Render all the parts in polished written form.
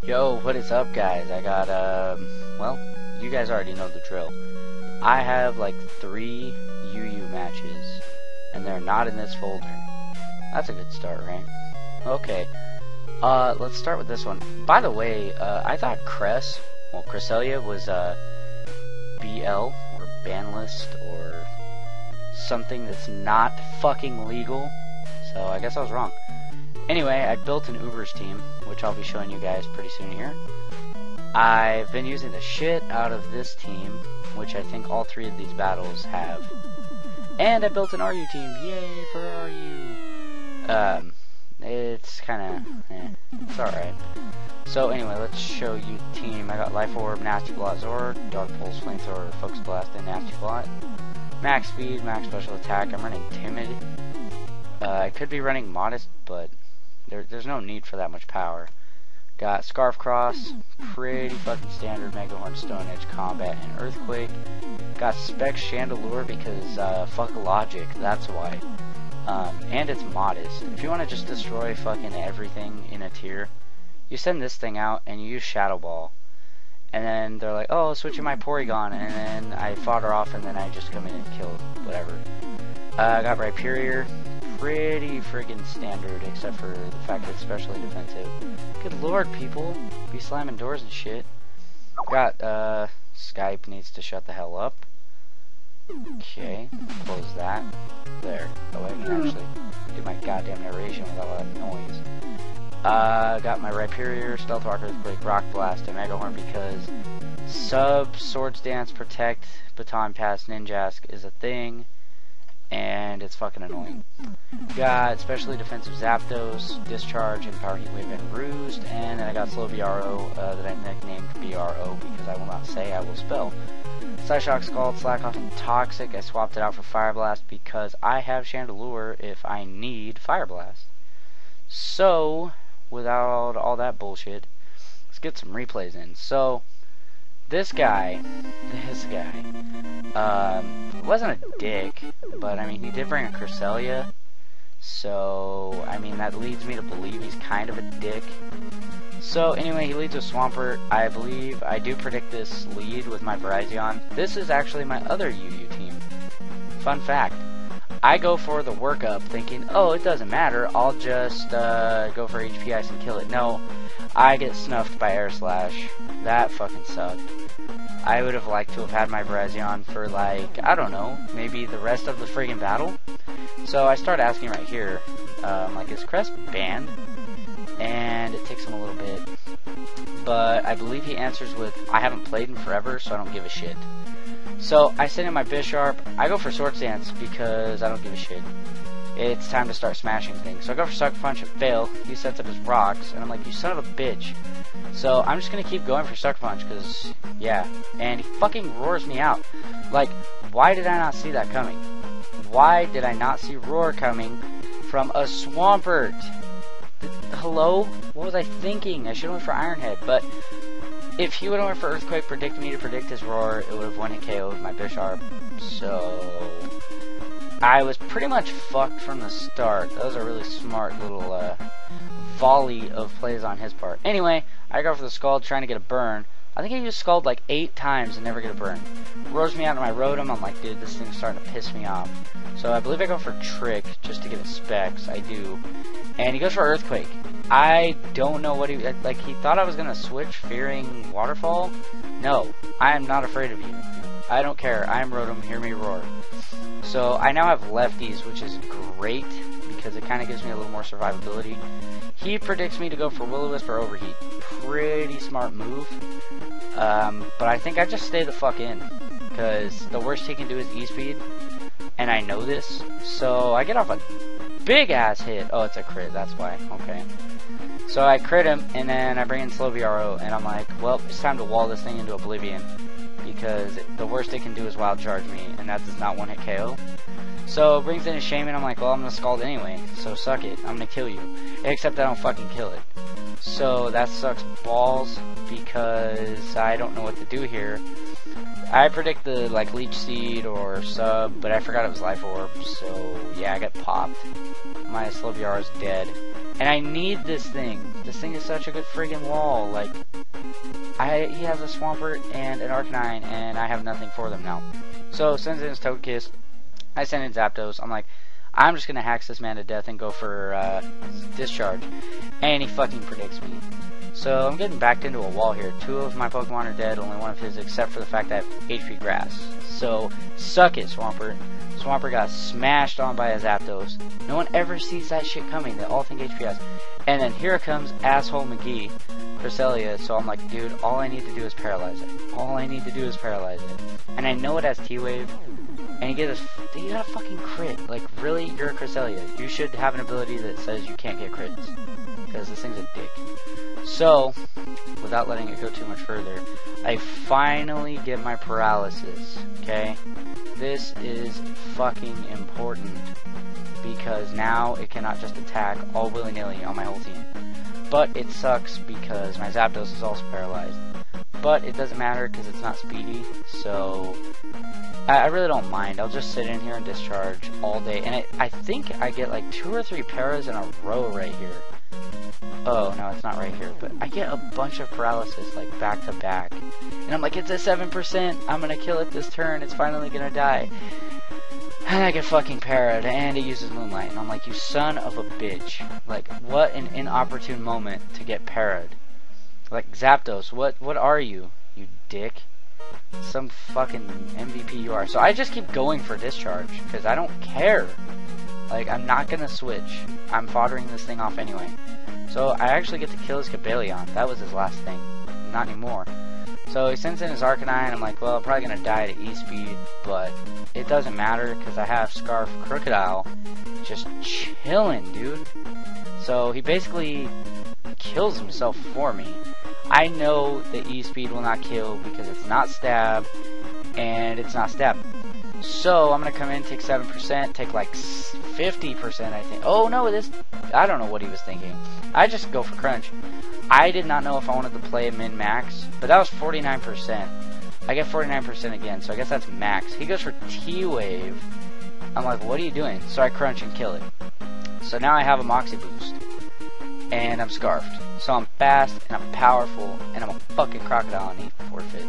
Yo, what is up, guys? I got, well, you guys already know the drill. I have like 3 UU matches, and they're not in this folder. That's a good start, right? Okay, let's start with this one. By the way, I thought Cresselia was, BL, or ban list, or something that's not fucking legal, so I guess I was wrong. Anyway, I built an Ubers team, which I'll be showing you guys pretty soon here. I've been using the shit out of this team, which I think all 3 of these battles have. And I built an RU team. Yay for RU! It's kinda, it's alright. So anyway, let's show you the team. I got Life Orb, Nasty Blot, Zord, Dark Pulse, Flamethrower, Focus Blast, and Nasty Blot. Max Speed, Max Special Attack. I'm running Timid. I could be running Modest, but there's no need for that much power. Got Scarf Cross, pretty fucking standard Mega Horn, Stone Edge, Combat, and Earthquake. Got Specs Chandelure because fuck logic, that's why. And it's modest. If you want to just destroy fucking everything in a tier, you send this thing out and you use Shadow Ball. And then they're like, oh, switching my Porygon, and then I fought her off, and then I just come in and kill whatever. I got Rhyperior. Pretty friggin' standard, except for the fact that it's specially defensive. Good lord, people. Be slamming doors and shit. Got, Skype needs to shut the hell up. Okay, close that. There. Oh, I can actually do my goddamn narration without a lot of noise. Got my Rhyperior, Stealth Rock, Earthquake, Rock Blast, and Mega Horn because Swords Dance, Protect, Baton Pass, Ninjask is a thing. And it's fucking annoying. Got Specially Defensive Zapdos, Discharge, and Power Heat Wave, and Roost, and then I got Slow BRO that I nicknamed BRO because I will not say, I will spell. Psyshock, Scald, Slack Off, and Toxic. I swapped it out for Fire Blast because I have Chandelure if I need Fire Blast. So, without all that bullshit, let's get some replays in. So, this guy, wasn't a dick, but I mean, he did bring a Cresselia, so, I mean, that leads me to believe he's kind of a dick. So, anyway, he leads with Swampert. I believe I do predict this lead with my Virizion. This is actually my other UU team. Fun fact. I go for the workup thinking, oh, it doesn't matter, I'll just go for HP Ice and kill it. No, I get snuffed by Air Slash. That fucking sucked. I would have liked to have had my Virizion for, like, I don't know, maybe the rest of the friggin' battle. So I start asking right here, like, is Crest banned? And it takes him a little bit. But I believe he answers with, I haven't played in forever, so I don't give a shit. So I send in my Bisharp. I go for Swords Dance because I don't give a shit. It's time to start smashing things. So I go for Sucker Punch and fail. He sets up his rocks, and I'm like, you son of a bitch. So I'm just gonna keep going for Sucker Punch, because, yeah. And he fucking roars me out. Like, why did I not see that coming? Why did I not see Roar coming from a Swampert? Hello? What was I thinking? I should have went for Iron Head, but if he would have went for Earthquake, predicted me to predict his Roar, it would have won a KO with my Bisharp. So I was pretty much fucked from the start. That was a really smart little volley of plays on his part. Anyway, I go for the Scald trying to get a burn. I think I used Scald like 8 times and never get a burn. Roars me out of my Rotom. I'm like, dude, this thing's starting to piss me off. So I believe I go for Trick just to get his specs. I do. And he goes for Earthquake. I don't know what he thought I was gonna switch, fearing Waterfall. No, I am not afraid of you. I don't care. I am Rotom. Hear me roar. So I now have lefties, which is great because it kind of gives me a little more survivability. He predicts me to go for Will-O-Wisp or Overheat. Pretty smart move. But I think I just stay the fuck in because the worst he can do is E-Speed, and I know this. So I get off a big ass hit. Oh, it's a crit. That's why. Okay. So I crit him, and then I bring in Slow VRO, and I'm like, well, it's time to wall this thing into Oblivion, because the worst it can do is Wild Charge me, and that does not one-hit KO. So it brings in a Shaman, I'm like, well, I'm gonna Scald anyway, so suck it, I'm gonna kill you. Except I don't fucking kill it. So that sucks balls, because I don't know what to do here. I predict the, like, Leech Seed or Sub, but I forgot it was Life Orb, so yeah, I got popped. My Slow VR is dead. And I need this thing. This thing is such a good friggin' wall. Like, he has a Swampert and an Arcanine, and I have nothing for them now. So, sends in his Togekiss. I send in Zapdos. I'm like, I'm just gonna hack this man to death and go for Discharge. And he fucking predicts me. So I'm getting backed into a wall here. 2 of my Pokemon are dead, only 1 of his, except for the fact that I have HP Grass. So, suck it, Swampert. Swampert got smashed on by a Zapdos. No one ever sees that shit coming. They all think HP has. And then here comes asshole McGee, Cresselia. So I'm like, dude, all I need to do is paralyze it. All I need to do is paralyze it. And I know it has T-Wave. And you get this, you got a fucking crit. Like, really? You're a Cresselia. You should have an ability that says you can't get crits. Because this thing's a dick. So, without letting it go too much further, I finally get my paralysis, okay? This is fucking important, because now it cannot just attack all willy-nilly on my whole team. But it sucks because my Zapdos is also paralyzed. But it doesn't matter because it's not speedy, so I really don't mind. I'll just sit in here and discharge all day. And I think I get like 2 or 3 paras in a row right here. Oh, no, it's not right here, but I get a bunch of paralysis, like, back to back. And I'm like, it's a 7%, I'm gonna kill it this turn, it's finally gonna die. And I get fucking parried, and it uses Moonlight. And I'm like, you son of a bitch. Like, what an inopportune moment to get parried. Like, Zapdos, what are you, you dick? Some fucking MVP you are. So I just keep going for Discharge, because I don't care. Like, I'm not gonna switch. I'm foddering this thing off anyway. So I actually get to kill his Cabeleon. That was his last thing. Not anymore. So he sends in his Arcanine. I'm like, well, I'm probably gonna die to E-Speed, but it doesn't matter because I have Scarf Crocodile just chilling, dude. So he basically kills himself for me. I know that E-Speed will not kill because it's not Stab and it's not Stab. So I'm gonna come in, take 7%, take like 50%, I think. Oh no, I don't know what he was thinking. I just go for Crunch. I did not know if I wanted to play min-max, but that was 49%. I get 49% again, so I guess that's max. He goes for T-Wave. I'm like, what are you doing? So I Crunch and kill it. So now I have a Moxie Boost. And I'm Scarfed. So I'm fast, and I'm powerful, and I'm a fucking Crocodile, and he forfeit.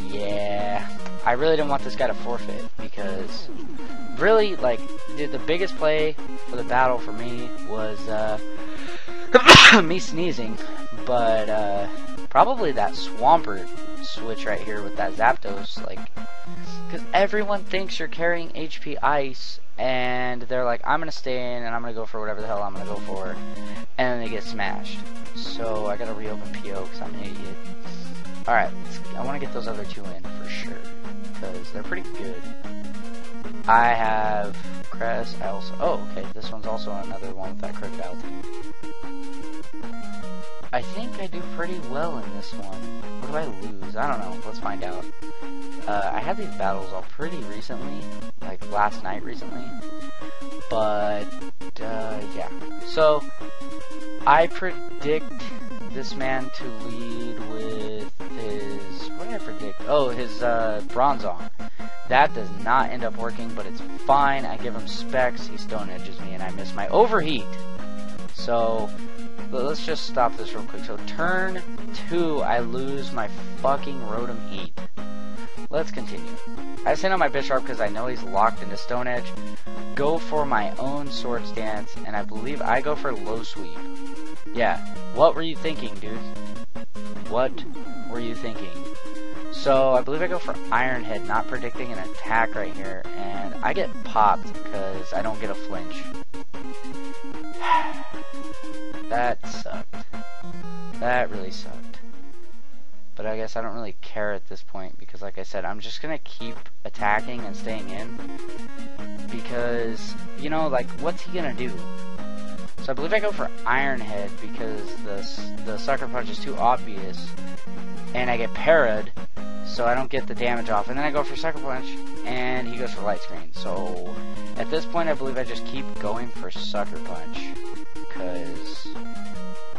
Yeah. I really didn't want this guy to forfeit, because really, like, the biggest play for the battle for me was, me sneezing, but, probably that Swampert switch right here with that Zapdos, like, because everyone thinks you're carrying HP Ice, and they're like, I'm gonna stay in, and I'm gonna go for whatever the hell I'm gonna go for, and then they get smashed. So, I gotta reopen PO, because I'm an idiot. Alright, I want to get those other 2 in, for sure, because they're pretty good. I have Cress, I also, oh, okay, this one's also another one with that Crocodile team. I think I do pretty well in this one. What do I lose? I don't know, let's find out. I had these battles all pretty recently, like last night recently, but, yeah. So, I predict this man to lead with his, what did I predict? Oh, his, Bronzong. That does not end up working, but it's fine. I give him specs, he Stone Edges me, and I miss my Overheat. So, let's just stop this real quick. So, turn 2, I lose my fucking Rotom Heat. Let's continue. I send out my Bisharp because I know he's locked into Stone Edge. Go for my own Swords Dance, and I believe I go for Low Sweep. Yeah, what were you thinking, dude? What were you thinking? So, I believe I go for Iron Head, not predicting an attack right here, and I get popped because I don't get a flinch. That sucked. That really sucked. But I guess I don't really care at this point because, like I said, I'm just gonna keep attacking and staying in. Because, you know, like, what's he gonna do? So I believe I go for Iron Head because the Sucker Punch is too obvious. And I get parried, so I don't get the damage off. And then I go for Sucker Punch, and he goes for Light Screen. So at this point, I believe I just keep going for Sucker Punch. Because...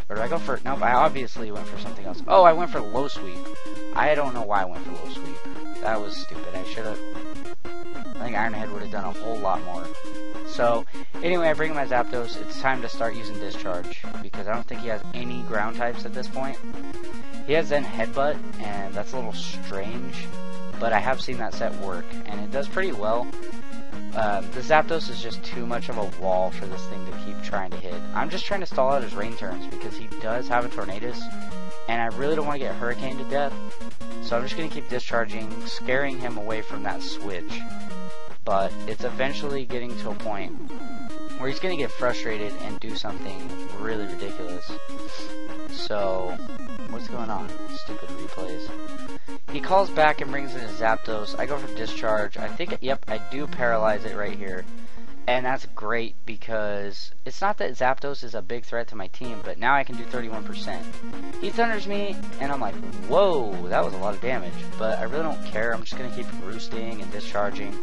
or do I go for... nope, I obviously went for something else. Oh, I went for Low Sweep. I don't know why I went for Low Sweep. That was stupid. I should have... I think Iron Head would have done a whole lot more. So, anyway, I bring my Zapdos. It's time to start using Discharge, because I don't think he has any ground types at this point. He has Zen Headbutt, and that's a little strange, but I have seen that set work, and it does pretty well. The Zapdos is just too much of a wall for this thing to keep trying to hit. I'm just trying to stall out his rain turns, because he does have a Tornadus, and I really don't want to get Hurricane to death. So I'm just going to keep discharging, scaring him away from that switch. But it's eventually getting to a point where he's going to get frustrated and do something really ridiculous. So, what's going on? Stupid replays. He calls back and brings in his Zapdos. I go for discharge. I think, yep, I do paralyze it right here. And that's great because it's not that Zapdos is a big threat to my team, but now I can do 31%. He thunders me, and I'm like, whoa, that was a lot of damage. But I really don't care. I'm just going to keep roosting and discharging.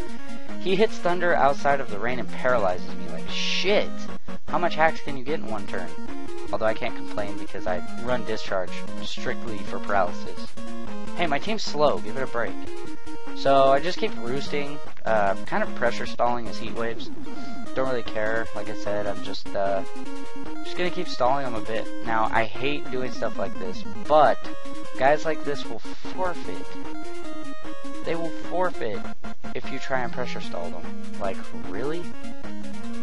He hits Thunder outside of the rain and paralyzes me. Like, shit. How much hacks can you get in one turn? Although I can't complain because I run discharge strictly for paralysis. Hey, my team's slow. Give it a break. So I just keep roosting, kind of pressure stalling his Heat Waves. Don't really care. Like I said, I'm just gonna keep stalling him a bit. Now, I hate doing stuff like this, but guys like this will forfeit. They will forfeit if you try and pressure stall them. Like, really?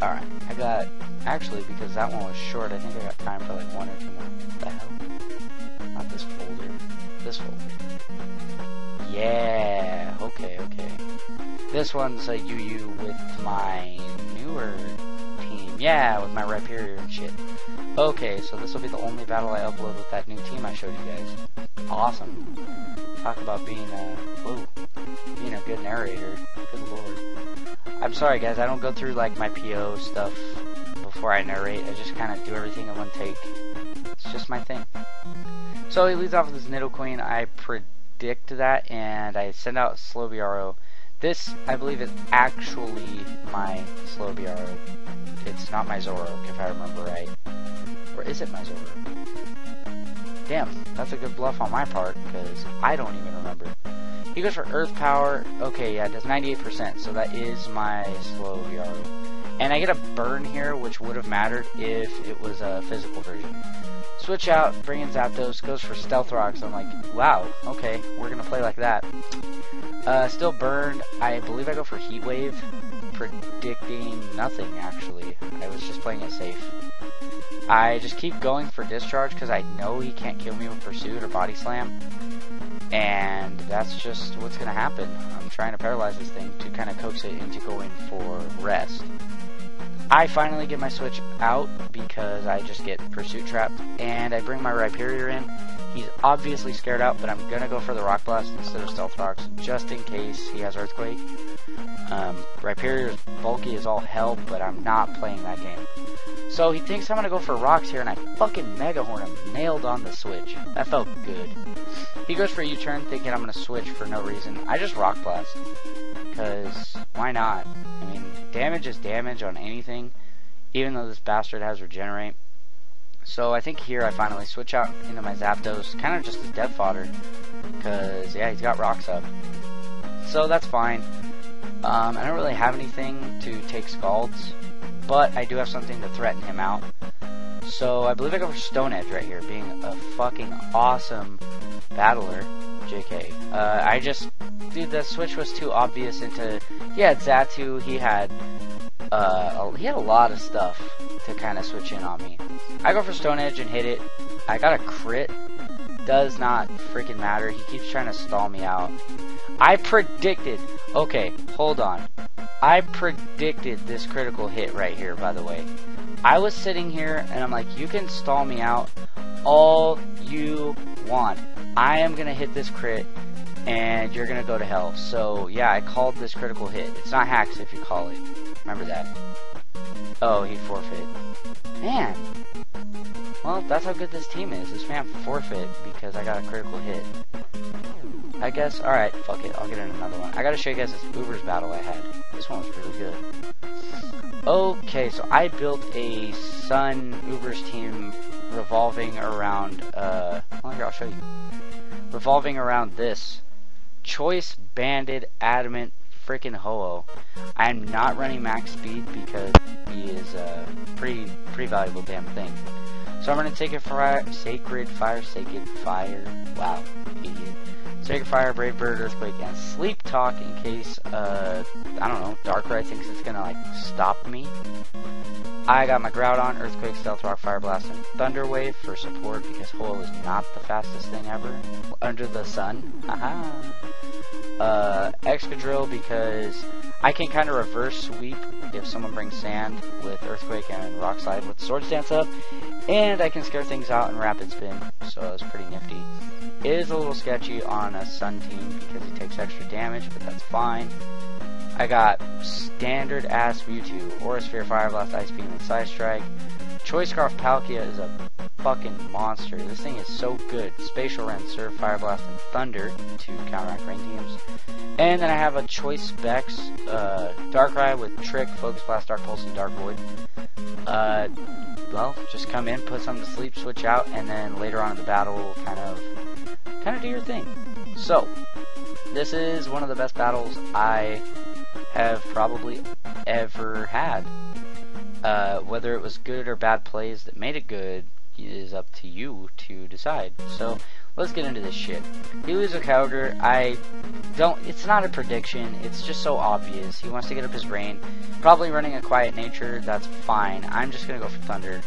Alright, I got, actually, because that one was short, I think I got time for like one or two more. What the hell? Not this folder. This folder. Yeah, okay. This one's a UU with my newer team. Yeah, with my Rhyperior and shit. Okay, so this will be the only battle I upload with that new team I showed you guys. Awesome. Talk about being a good narrator. Good lord. I'm sorry guys, I don't go through like my PO stuff before I narrate. I just kind of do everything in one take. It's just my thing. So he leads off with his Nidoqueen. I predict that, and I send out Slowbro. This, I believe, is actually my Slowbro. It's not my Zoroark, if I remember right. Or is it my Zoroark? Damn, that's a good bluff on my part, because I don't even remember. He goes for Earth Power. Okay, yeah, it does 98%, so that is my Slowbro. And I get a burn here, which would have mattered if it was a physical version. Switch out, bring in Zapdos, goes for Stealth Rocks. I'm like, wow, okay, we're gonna play like that. Still burned. I believe I go for Heat Wave, predicting nothing, actually. I was just playing it safe. I just keep going for Discharge because I know he can't kill me with Pursuit or Body Slam. And that's just what's gonna happen. I'm trying to paralyze this thing to kind of coax it into going for Rest. I finally get my switch out because I just get Pursuit trapped, and I bring my Rhyperior in. He's obviously scared out, but I'm gonna go for the Rock Blast instead of Stealth Rocks, just in case he has Earthquake. Rhyperior's bulky as all hell, but I'm not playing that game. So he thinks I'm gonna go for Rocks here, and I fucking Mega Horn him, nailed on the switch. That felt good. He goes for a U-turn, thinking I'm gonna switch for no reason. I just Rock Blast, because why not? I mean, damage is damage on anything, even though this bastard has Regenerate. So I think here I finally switch out into my Zapdos, kind of just as death fodder, because yeah, he's got Rocks up. So that's fine. I don't really have anything to take Scalds, but I do have something to threaten him out. So I believe I go for Stone Edge right here, being a fucking awesome battler. JK. Dude, the switch was too obvious into, he had Xatu, he had a lot of stuff to kind of switch in on me. I go for Stone Edge and hit it. I got a crit. Does not freaking matter. He keeps trying to stall me out. I predicted, okay, hold on. I predicted this critical hit right here, by the way. I was sitting here and I'm like, you can stall me out all you want. I am going to hit this crit and you're going to go to hell. So yeah, I called this critical hit. It's not hacks if you call it. Remember that. Oh, he forfeit. Man. Well, that's how good this team is. This man forfeit because I got a critical hit. I guess, alright, fuck it. I'll get in another one. I gotta show you guys this Uber's battle I had. This one was really good. Okay, so I built a Sun Uber's team revolving around, well, here, I'll show you. Revolving around this Choice Banded Adamant freaking Ho-Oh. I'm not running max speed because he is a pretty valuable damn thing. So I'm gonna take a Sacred Fire. Wow, idiot. Sacred Fire, Brave Bird, Earthquake, and Sleep Talk in case I don't know, Darkrai thinks it's gonna like stop me. I got my Groudon, Earthquake, Stealth Rock, Fire Blast, and Thunder Wave for support because Ho-Oh is not the fastest thing ever under the sun. Haha. Excadrill because I can kind of reverse sweep if someone brings Sand with Earthquake and Rock Slide with Swords Dance up, and I can scare things out in Rapid Spin, so that was pretty nifty. It is a little sketchy on a Sun team because he takes extra damage, but that's fine. I got standard ass Mewtwo, Aura Sphere, Fire Blast, Ice Beam, and Side Strike. Choice Scarf Palkia is a fucking monster. This thing is so good. Spatial Rend, Surf, Fire Blast, and Thunder to counteract rain teams. And then I have a Choice Specs, Darkrai with Trick, Focus Blast, Dark Pulse, and Dark Void. Well, just come in, put something to sleep, switch out, and then later on in the battle, kind of do your thing. So, this is one of the best battles I have probably ever had. Whether it was good or bad plays that made it good is up to you to decide. So let's get into this shit. He loses a Kyogre. It's not a prediction, it's just so obvious. He wants to get up his rain. Probably running a Quiet Nature, that's fine. I'm just gonna go for Thunder.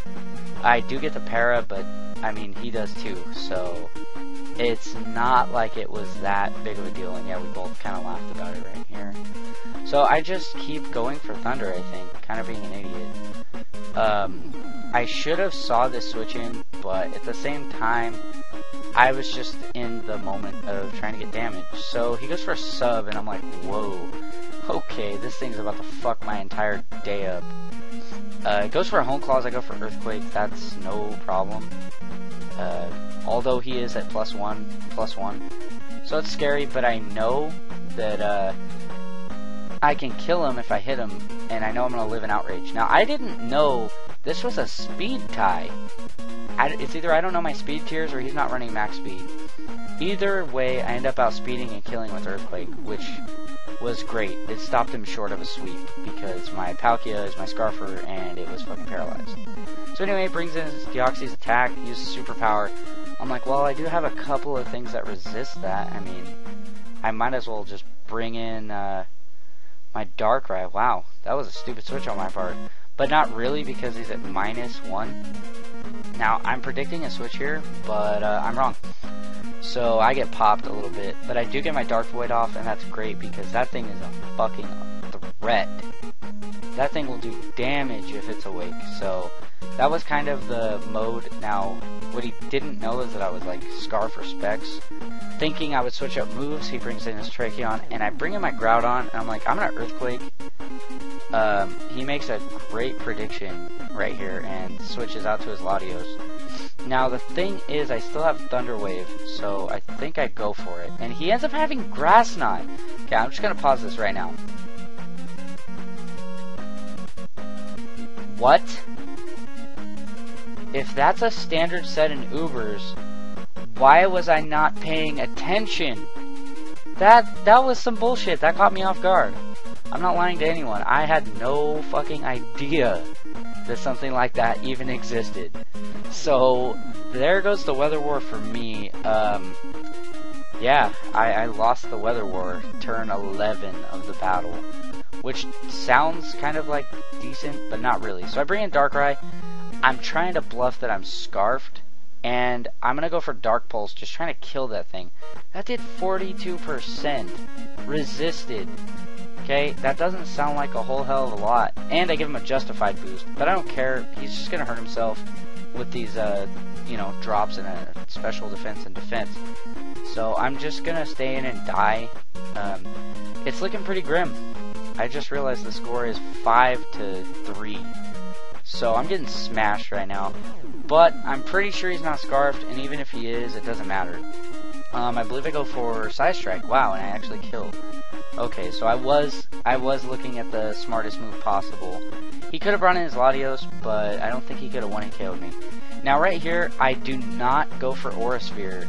I do get the Para, but I mean he does too, so it's not like it was that big of a deal, and yeah, we both kind of laughed about it right here. So I just keep going for Thunder, I think, kind of being an idiot. I should have saw this switch in, but at the same time, I was just in the moment of trying to get damage. So he goes for a sub, and I'm like, whoa, okay, this thing's about to fuck my entire day up. It goes for a Hone Claws, I go for Earthquake, that's no problem. Although he is at +1, so it's scary, but I know that I can kill him if I hit him, and I know I'm going to live in Outrage. Now, I didn't know this was a speed tie. It's either I don't know my speed tiers or he's not running max speed. Either way, I end up outspeeding and killing with Earthquake, which was great. It stopped him short of a sweep because my Palkia is my Scarfer and it was fucking paralyzed. So anyway, it brings in Deoxys attack, uses superpower. I'm like, well, I do have a couple of things that resist that. I mean, I might as well just bring in my Darkrai. Wow, that was a stupid switch on my part. But not really, because he's at -1. Now, I'm predicting a switch here, but I'm wrong. So I get popped a little bit. But I do get my Dark Void off, and that's great because that thing is a fucking threat. That thing will do damage if it's awake. So that was kind of the mode. Now, what he didn't know is that I was like Scarf or Specs. Thinking I would switch up moves, he brings in his Tracheon, and I bring in my Groudon, and I'm like, I'm gonna Earthquake. He makes a great prediction right here and switches out to his Latios. Now the thing is, I still have Thunder Wave, so I think I go for it. And he ends up having Grass Knot. Okay, I'm just gonna pause this right now. What? If that's a standard set in Ubers, why was I not paying attention? That was some bullshit. That caught me off guard. I'm not lying to anyone. I had no fucking idea that something like that even existed. So, there goes the Weather War for me. Yeah, I lost the Weather War, turn 11 of the battle. Which sounds kind of like decent, but not really. So I bring in Darkrai. I'm trying to bluff that I'm Scarfed. And I'm going to go for Dark Pulse, just trying to kill that thing. That did 42%. Resisted. Okay, that doesn't sound like a whole hell of a lot. And I give him a Justified boost. But I don't care. He's just going to hurt himself with these, drops and a special defense and defense. So I'm just going to stay in and die. It's looking pretty grim. I just realized the score is 5-3. So I'm getting smashed right now. But I'm pretty sure he's not Scarfed, and even if he is, it doesn't matter. I believe I go for Side Strike. Wow, and I actually killed. Okay, so I was looking at the smartest move possible. He could have brought in his Latios, but I don't think he could have one-hit KO'd me. Now right here, I do not go for Aura Sphere.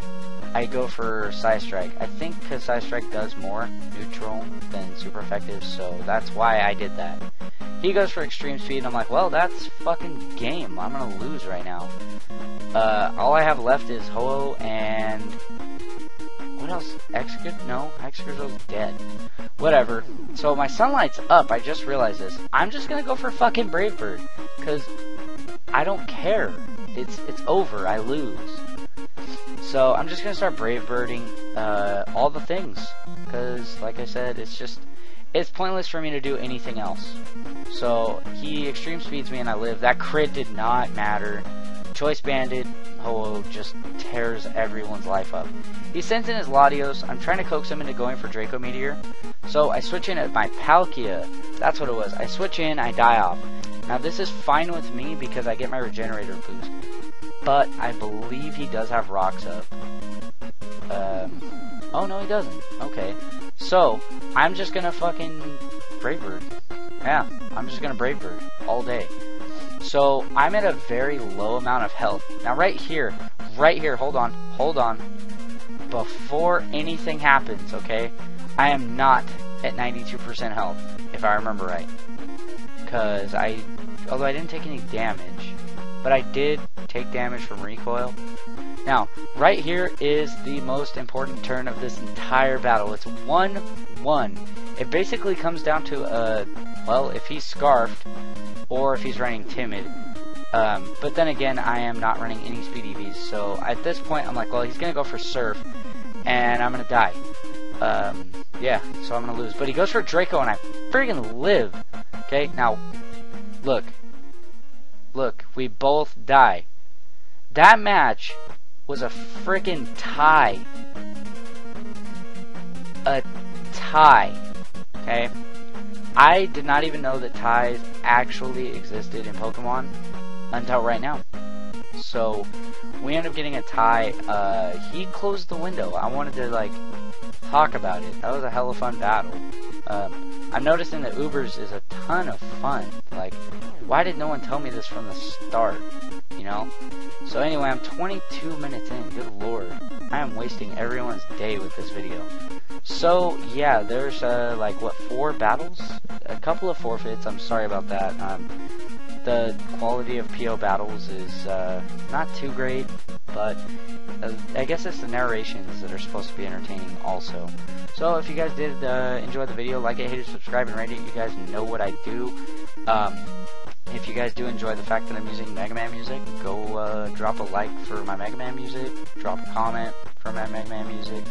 I go for Psy Strike. I think because Psy Strike does more neutral than super effective, so that's why I did that. He goes for Extreme Speed, and I'm like, well, that's fucking game. I'm gonna lose right now. All I have left is Ho-Oh and... what else? Excadrill? No, Excadrill's dead. Whatever. So my Sunlight's up, I just realized this. I'm just gonna go for fucking Brave Bird, because I don't care. It's over, I lose. So I'm just gonna start Brave Birding all the things, because like I said, it's pointless for me to do anything else. So he Extreme Speeds me and I live. That crit did not matter. Choice Banded, Ho-Oh just tears everyone's life up. He sends in his Latios. I'm trying to coax him into going for Draco Meteor. So I switch in at my Palkia. That's what it was. I switch in, I die off. Now this is fine with me because I get my Regenerator boost. But I believe he does have Rocks up. Oh no, he doesn't. Okay. So, I'm just gonna fucking Brave Bird. Yeah, I'm just gonna Brave Bird all day. So, I'm at a very low amount of health. Now right here, hold on. Before anything happens, okay? I am not at 92% health, if I remember right. Because although I didn't take any damage, but I did take damage from recoil. Now, right here is the most important turn of this entire battle. It's 1-1. It basically comes down to, well, if he's Scarfed, or if he's running Timid. But then again, I am not running any Speed EVs, so at this point, I'm like, well, he's gonna go for Surf, and I'm gonna die. Yeah, so I'm gonna lose. But he goes for Draco, and I friggin' live. Okay, now, look, we both die. That match was a freaking tie. A tie. Okay? I did not even know that ties actually existed in Pokemon until right now. So, we ended up getting a tie. He closed the window. I wanted to, like, talk about it. That was a hella fun battle. I'm noticing that Ubers is a ton of fun. Like, why did no one tell me this from the start? You know? So anyway, I'm 22 minutes in. Good lord. I am wasting everyone's day with this video. So, yeah, there's, like, what, 4 battles? A couple of forfeits. I'm sorry about that. The quality of PO battles is, not too great, but I guess it's the narrations that are supposed to be entertaining also. So, if you guys did enjoy the video, like it, hit it, subscribe, and rate it. You guys know what I do. If you guys do enjoy the fact that I'm using Mega Man music, go drop a like for my Mega Man music, drop a comment for my Mega Man music.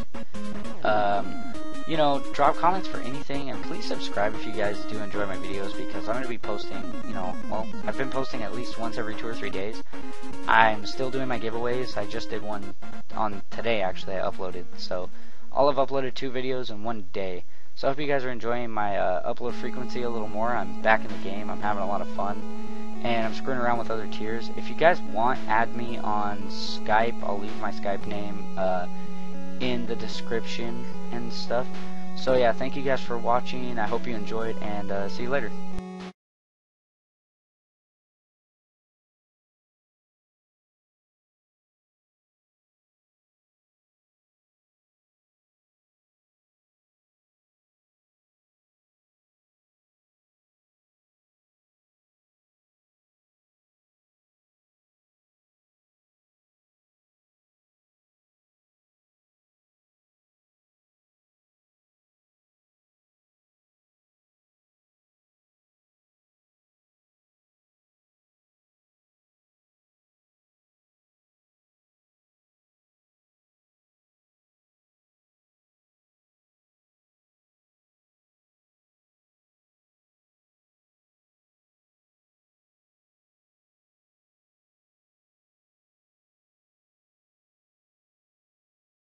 You know, drop comments for anything, and please subscribe if you guys do enjoy my videos, because I'm going to be posting, you know, well, I've been posting at least once every 2 or 3 days. I'm still doing my giveaways. I just did one on today, actually, I uploaded. So, I'll have uploaded 2 videos in 1 day. So I hope you guys are enjoying my upload frequency a little more. I'm back in the game. I'm having a lot of fun. And I'm screwing around with other tiers. If you guys want, add me on Skype. I'll leave my Skype name in the description and stuff. So yeah, thank you guys for watching. I hope you enjoyed, and see you later.